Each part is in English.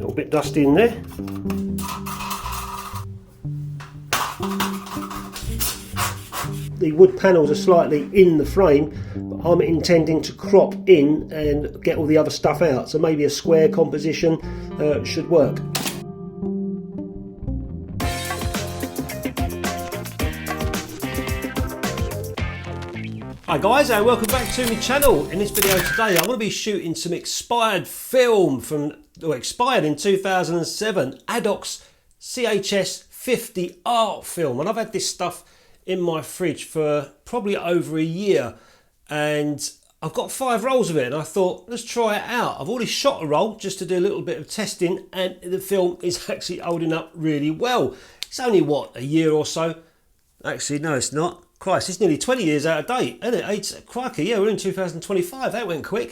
little bit dusty in there. The wood panels are slightly in the frame, but I'm intending to crop in and get all the other stuff out, so maybe a square composition should work. Hi guys, and welcome back to my channel. In this video today I'm going to be shooting some expired film from, expired in 2007, ADOX CHS 50 art film, and I've had this stuff in my fridge for probably over a year, and I've got 5 rolls of it, and I thought let's try it out. I've already shot a roll just to do a little bit of testing, and the film is actually holding up really well. It's only what, a year or so? Actually no, it's not. Christ, it's nearly 20 years out of date, isn't it? Crikey, yeah, we're in 2025, that went quick.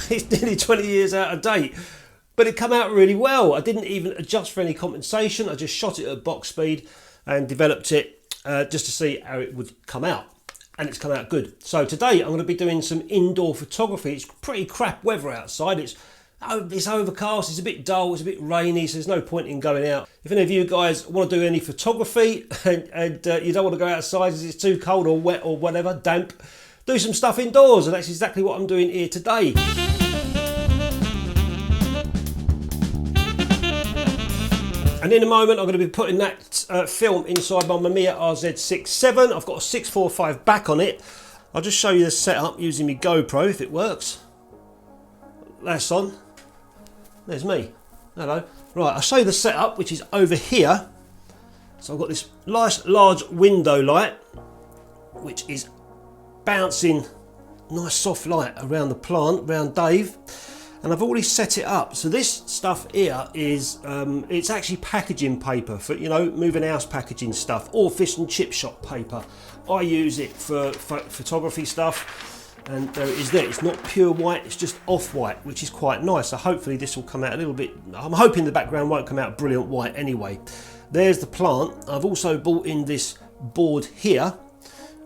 It's nearly 20 years out of date. But it came out really well. I didn't even adjust for any compensation. I just shot it at box speed and developed it just to see how it would come out. And it's come out good. So today I'm going to be doing some indoor photography. It's pretty crap weather outside. It's overcast, it's a bit dull, it's a bit rainy, so there's no point in going out. If any of you guys want to do any photography and you don't want to go outside because it's too cold or wet or whatever, damp, do some stuff indoors, and that's exactly what I'm doing here today. And in a moment I'm going to be putting that film inside my Mamiya RZ67. I've got a 645 back on it. I'll just show you the setup using my GoPro if it works. That's on. There's me. Hello. Right, I'll show you the setup, which is over here. So I've got this nice large window light, which is bouncing nice soft light around the plant, around Dave. And I've already set it up. So this stuff here is, it's actually packaging paper for, you know, moving house packaging stuff, or fish and chip shop paper. I use it for photography stuff. And there it is there. It's not pure white, it's just off-white, which is quite nice. So hopefully this will come out a little bit, I'm hoping the background won't come out brilliant white anyway. There's the plant. I've also bought in this board here,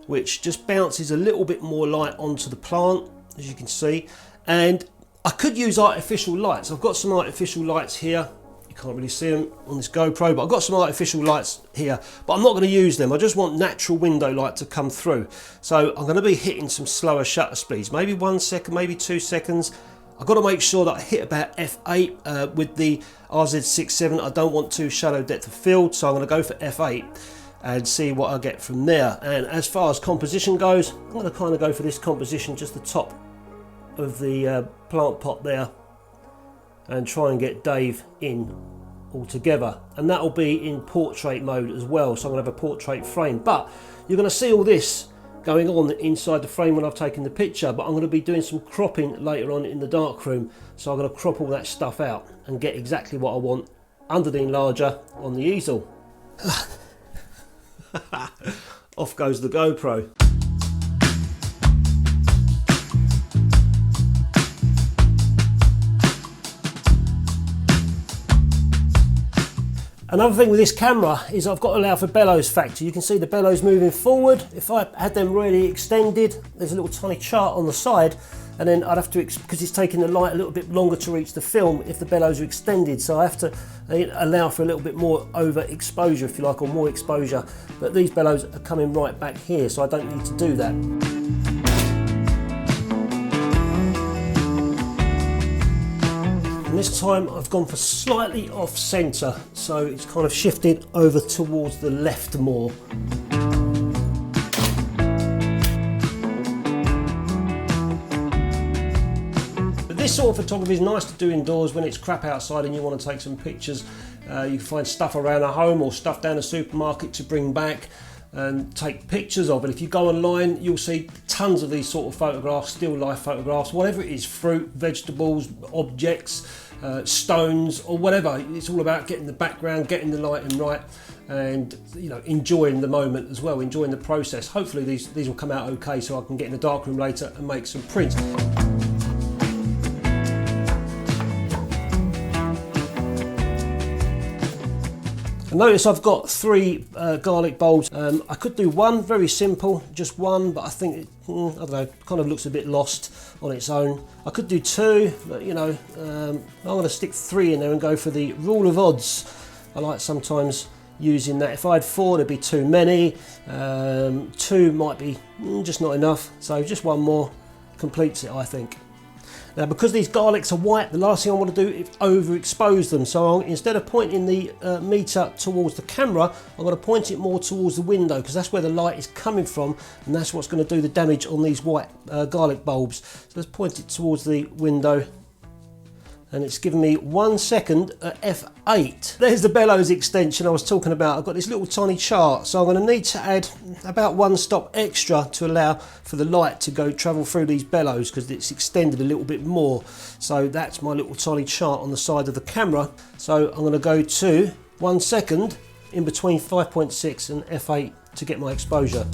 which just bounces a little bit more light onto the plant, as you can see. And I could use artificial lights. I've got some artificial lights here. You can't really see them on this GoPro, but I've got some artificial lights here, but I'm not going to use them. I just want natural window light to come through. So I'm going to be hitting some slower shutter speeds, maybe 1 second, maybe 2 seconds. I've got to make sure that I hit about f8 with the RZ67. I don't want too shallow depth of field, so I'm going to go for f8 and see what I get from there. And as far as composition goes, I'm going to kind of go for this composition, just the top of the plant pot there, and try and get Dave in all together, and that will be in portrait mode as well, so I'm going to have a portrait frame. But you're going to see all this going on inside the frame when I've taken the picture, but I'm going to be doing some cropping later on in the darkroom, so I'm going to crop all that stuff out and get exactly what I want under the enlarger on the easel. Off goes the GoPro. Another thing with this camera is I've got to allow for bellows factor. You can see the bellows moving forward. If I had them really extended, there's a little tiny chart on the side, and then I'd have to, because it's taking the light a little bit longer to reach the film if the bellows are extended, so I have to allow for a little bit more overexposure, if you like, or more exposure. But these bellows are coming right back here, so I don't need to do that. And this time I've gone for slightly off centre, so it's kind of shifted over towards the left more. But this sort of photography is nice to do indoors when it's crap outside and you want to take some pictures. You can find stuff around a home or stuff down the supermarket to bring back and take pictures of. And if you go online, you'll see tons of these sort of photographs, still life photographs, whatever it is, fruit, vegetables, objects, stones, or whatever. It's all about getting the background, getting the lighting right, and, you know, enjoying the moment as well, enjoying the process. Hopefully these will come out okay, so I can get in the darkroom later and make some prints. And notice I've got 3 garlic bulbs. I could do one, very simple, just one, but I think it, I don't know, kind of looks a bit lost on its own. I could do 2, but you know, I'm going to stick 3 in there and go for the rule of odds. I like sometimes using that. If I had 4, there'd be too many. 2 might be just not enough, so just one more completes it, I think. Now, because these garlics are white, the last thing I want to do is overexpose them. So instead of pointing the meter towards the camera, I'm going to point it more towards the window, because that's where the light is coming from, and that's what's going to do the damage on these white garlic bulbs. So let's point it towards the window, and it's given me 1 second at f8. There's the bellows extension I was talking about. I've got this little tiny chart, so I'm going to need to add about 1 stop extra to allow for the light to travel through these bellows, because it's extended a little bit more. So that's my little tiny chart on the side of the camera. So I'm going to go to 1 second in between 5.6 and f8 to get my exposure.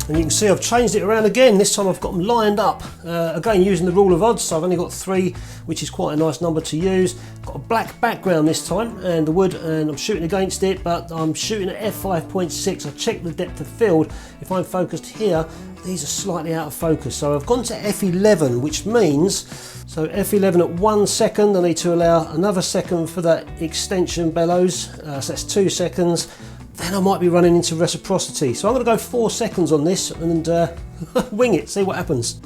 And you can see I've changed it around again. This time I've got them lined up, again using the rule of odds, so I've only got 3, which is quite a nice number to use. Got a black background this time and the wood, and I'm shooting against it, but I'm shooting at f5.6. I checked the depth of field. If I'm focused here, these are slightly out of focus, so I've gone to f11, which means, so f11 at 1 second, I need to allow another second for that extension bellows, so that's 2 seconds. Then I might be running into reciprocity. So I'm going to go 4 seconds on this and wing it, see what happens.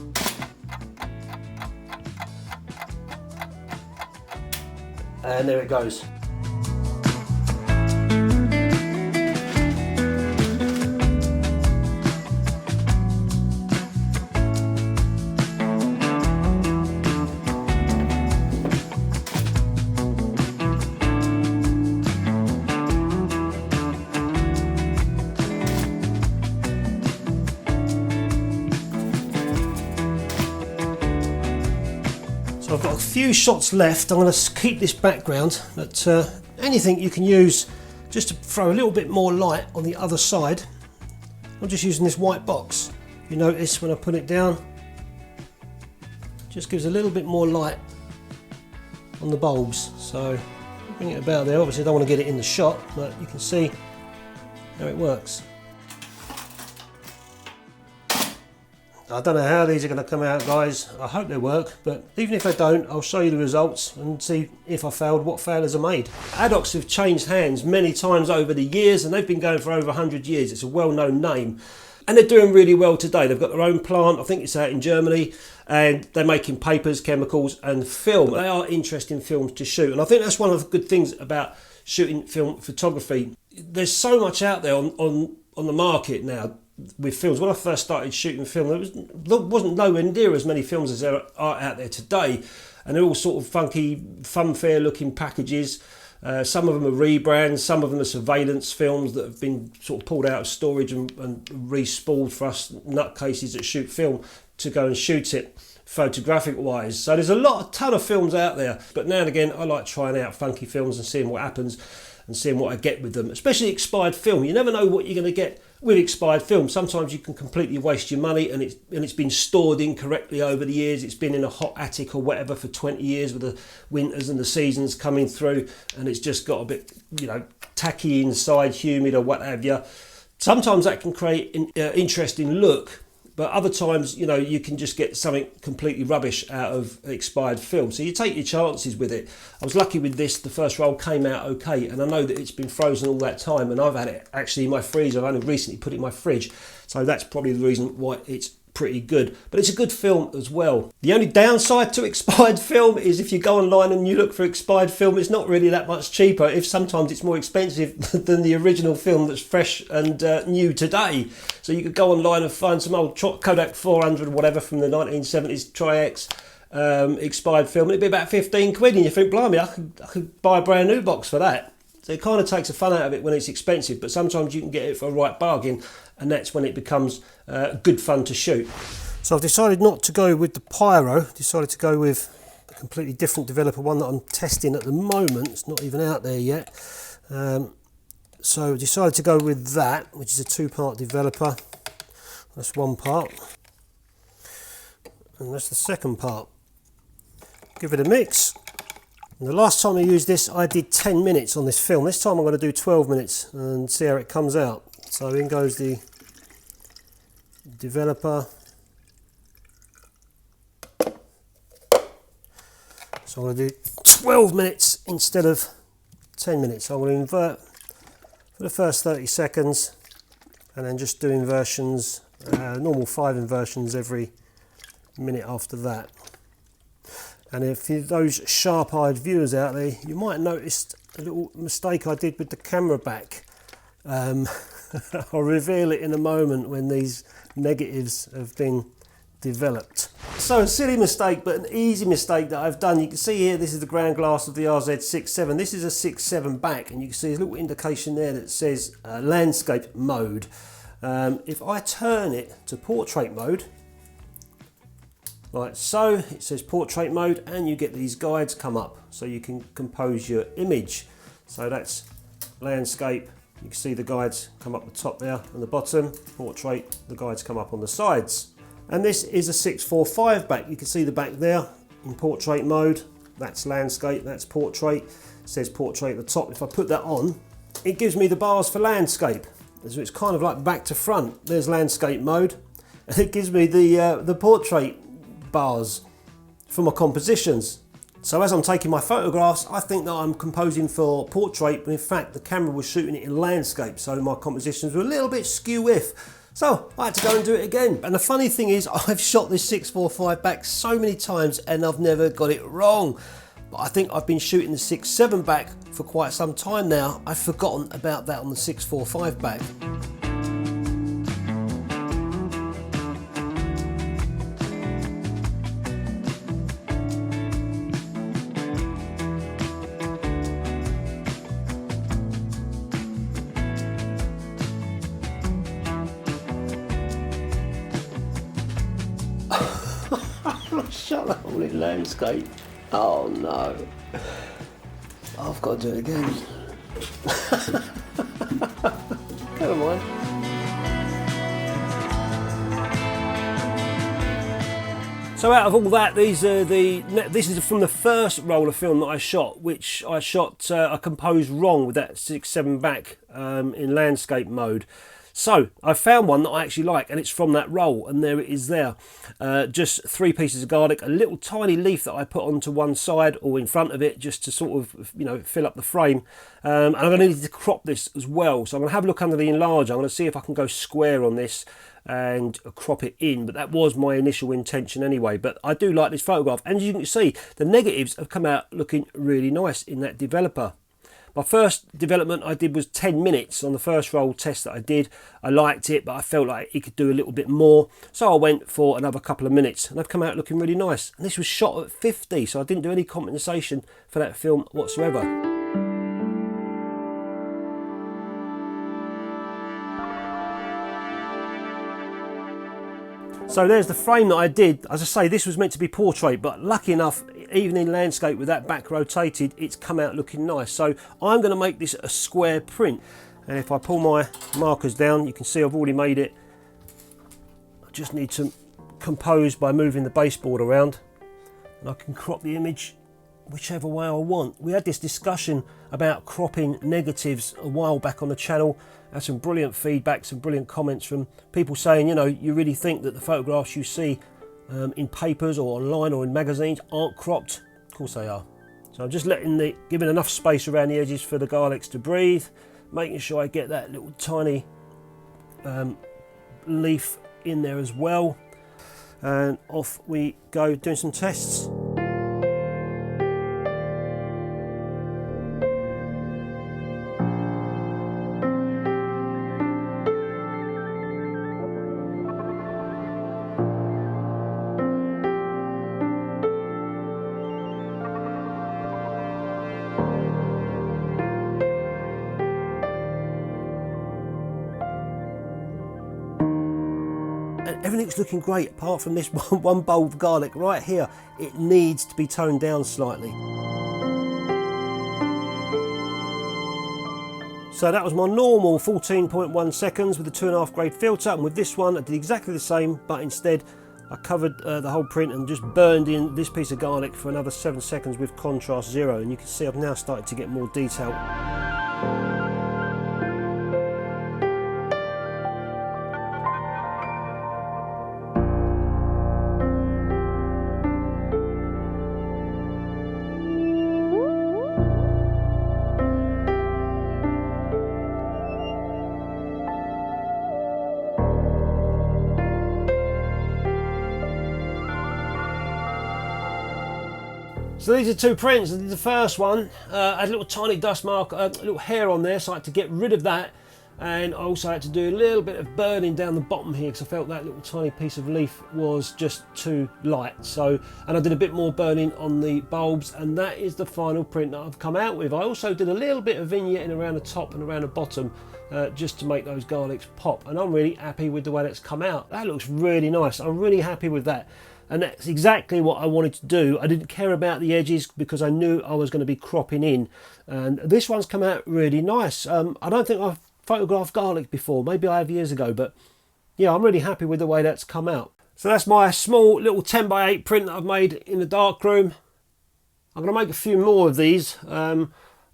And there it goes. I've got a few shots left. I'm going to keep this background, but anything you can use just to throw a little bit more light on the other side. I'm just using this white box. You notice when I put it down, it just gives a little bit more light on the bulbs. So bring it about there. Obviously I don't want to get it in the shot, but you can see how it works. I don't know how these are going to come out, guys. I hope they work, but even if they don't, I'll show you the results and see if I failed, what failures are made. ADOX have changed hands many times over the years, and they've been going for over 100 years. It's a well-known name, and they're doing really well today. They've got their own plant, I think it's out in Germany, and they're making papers, chemicals and film. They are interesting films to shoot, and I think that's one of the good things about shooting film photography. There's so much out there on the market now with films. When I first started shooting film, there wasn't nowhere near as many films as there are out there today, and they're all sort of funky, funfair looking packages. Some of them are rebrands, some of them are surveillance films that have been sort of pulled out of storage and re-spooled for us nutcases that shoot film to go and shoot it photographic wise. So there's a ton of films out there, but now and again I like trying out funky films and seeing what happens and seeing what I get with them, especially expired film. You never know what you're going to get with expired film. Sometimes you can completely waste your money, and it's been stored incorrectly over the years. It's been in a hot attic or whatever for 20 years with the winters and the seasons coming through, and it's just got a bit, tacky inside, humid or what have you. Sometimes that can create an interesting look, but other times, you can just get something completely rubbish out of expired film. So you take your chances with it. I was lucky with this. The first roll came out okay, and I know that it's been frozen all that time, and I've had it actually in my freezer. I've only recently put it in my fridge. So that's probably the reason why it's pretty good. But it's a good film as well. The only downside to expired film is if you go online and you look for expired film, it's not really that much cheaper. If sometimes it's more expensive than the original film that's fresh and new today. So you could go online and find some old Kodak 400 or whatever from the 1970s Tri-X expired film, and it'd be about 15 quid, and you think, blimey, I could buy a brand new box for that. So it kind of takes the fun out of it when it's expensive, but sometimes you can get it for a right bargain, and that's when it becomes good fun to shoot. So I've decided not to go with the pyro, decided to go with completely different developer, one that I'm testing at the moment. It's not even out there yet. So I decided to go with that, which is a 2-part developer. That's one part. And that's the second part. Give it a mix. And the last time I used this, I did 10 minutes on this film. This time I'm going to do 12 minutes and see how it comes out. So in goes the developer. So I'm going to do 12 minutes instead of 10 minutes. So I'm going to invert for the first 30 seconds and then just do inversions, normal 5 inversions every minute after that. And if those sharp-eyed viewers out there, you might have noticed a little mistake I did with the camera back. I'll reveal it in a moment when these negatives have been developed. So a silly mistake, but an easy mistake that I've done. You can see here, this is the ground glass of the RZ67. This is a 6.7 back, and you can see a little indication there that says landscape mode. If I turn it to portrait mode, like so, it says portrait mode, and you get these guides come up so you can compose your image. So that's landscape, you can see the guides come up the top there and the bottom. Portrait, the guides come up on the sides. And this is a 645 back. You can see the back there in portrait mode. That's landscape, that's portrait. It says portrait at the top. If I put that on, it gives me the bars for landscape. So it's kind of like back to front. There's landscape mode, and it gives me the portrait bars for my compositions. So as I'm taking my photographs, I think that I'm composing for portrait, but in fact the camera was shooting it in landscape, so my compositions were a little bit skew-if. So I had to go and do it again. And the funny thing is, I've shot this 645 back so many times and I've never got it wrong. But I think I've been shooting the 6.7 back for quite some time now. I've forgotten about that on the 645 back. Shut up all in landscape. Oh no. I've got to do it again. Never mind. So out of all that, this is from the first roll of film that I shot, which I composed wrong with that 6.7 back in landscape mode. So I found one that I actually like, and it's from that roll, and there it is there. Just 3 pieces of garlic, a little tiny leaf that I put onto one side or in front of it just to sort of, you know, fill up the frame. And I'm going to need to crop this as well. So I'm going to have a look under the enlarger. I'm going to see if I can go square on this and crop it in, but that was my initial intention anyway. But I do like this photograph, and as you can see, the negatives have come out looking really nice in that developer. My first development I did was 10 minutes on the first roll test that I did. I liked it, but I felt like it could do a little bit more. So I went for another couple of minutes, and they've come out looking really nice. And this was shot at 50, so I didn't do any compensation for that film whatsoever. So there's the frame that I did. As I say, this was meant to be portrait, but lucky enough, even in landscape with that back rotated, it's come out looking nice. So I'm going to make this a square print. And if I pull my markers down, you can see I've already made it. I just need to compose by moving the baseboard around, and I can crop the image whichever way I want. We had this discussion about cropping negatives a while back on the channel. I had some brilliant feedback, some brilliant comments from people saying, you know, you really think that the photographs you see in papers or online or in magazines aren't cropped? Of course they are. So I'm just giving enough space around the edges for the garlics to breathe, making sure I get that little tiny leaf in there as well. And off we go doing some tests. everything's looking great apart from this one bulb of garlic right here. It needs to be toned down slightly. So that was my normal 14.1 seconds with the 2.5 grade filter, and with this one I did exactly the same, but instead I covered the whole print and just burned in this piece of garlic for another 7 seconds with contrast 0, and you can see I've now started to get more detail. So these are 2 prints. I did the first one, I had a little tiny dust mark, a little hair on there, so I had to get rid of that, and I also had to do a little bit of burning down the bottom here because I felt that little tiny piece of leaf was just too light. So, and I did a bit more burning on the bulbs, and that is the final print that I've come out with. I also did a little bit of vignetting around the top and around the bottom just to make those garlics pop, and I'm really happy with the way that's come out. That looks really nice. I'm really happy with that. And that's exactly what I wanted to do. I didn't care about the edges because I knew I was going to be cropping in. And this one's come out really nice. I don't think I've photographed garlic before. Maybe I have years ago. But yeah, I'm really happy with the way that's come out. So that's my small little 10x8 print that I've made in the darkroom. I'm going to make a few more of these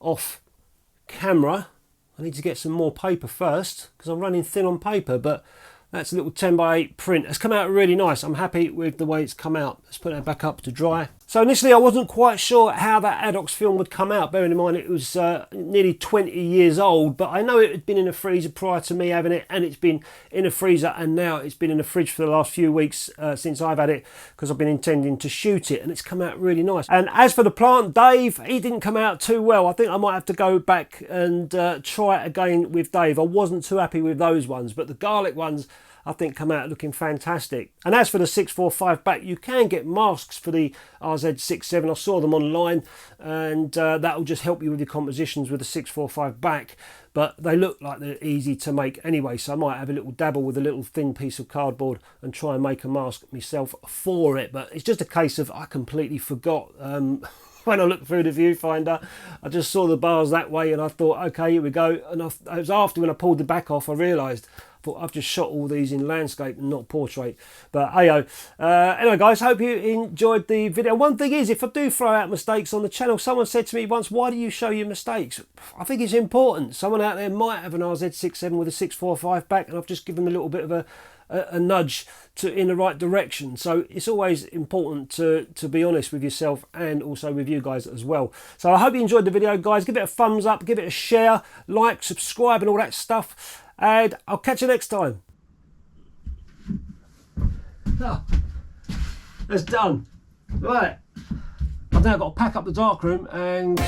off camera. I need to get some more paper first because I'm running thin on paper. But that's a little 10x8 print. It's come out really nice. I'm happy with the way it's come out. Let's put that back up to dry. So initially I wasn't quite sure how that ADOX film would come out, bearing in mind it was nearly 20 years old, but I know it had been in a freezer prior to me having it, and it's been in a freezer, and now it's been in the fridge for the last few weeks since I've had it, because I've been intending to shoot it, and it's come out really nice. And as for the plant, Dave, he didn't come out too well. I think I might have to go back and try it again with Dave. I wasn't too happy with those ones, but the garlic ones I think come out looking fantastic. And as for the 645 back, you can get masks for the RZ67. I saw them online, and that will just help you with your compositions with the 645 back. But they look like they're easy to make anyway, so I might have a little dabble with a little thin piece of cardboard and try and make a mask myself for it. But it's just a case of I completely forgot. When I looked through the viewfinder, I just saw the bars that way, and I thought, okay, here we go. And it was after when I pulled the back off, I realised, I've just shot all these in landscape and not portrait. But hey-oh. Anyway guys, hope you enjoyed the video. One thing is, if I do throw out mistakes on the channel, someone said to me once, why do you show your mistakes? I think it's important. Someone out there might have an RZ67 with a 645 back, and I've just given them a little bit of a nudge in the right direction. So it's always important to be honest with yourself and also with you guys as well. So I hope you enjoyed the video, guys. Give it a thumbs up, give it a share, like, subscribe and all that stuff. And I'll catch you next time. Oh, that's done. Right. I've now got to pack up the darkroom and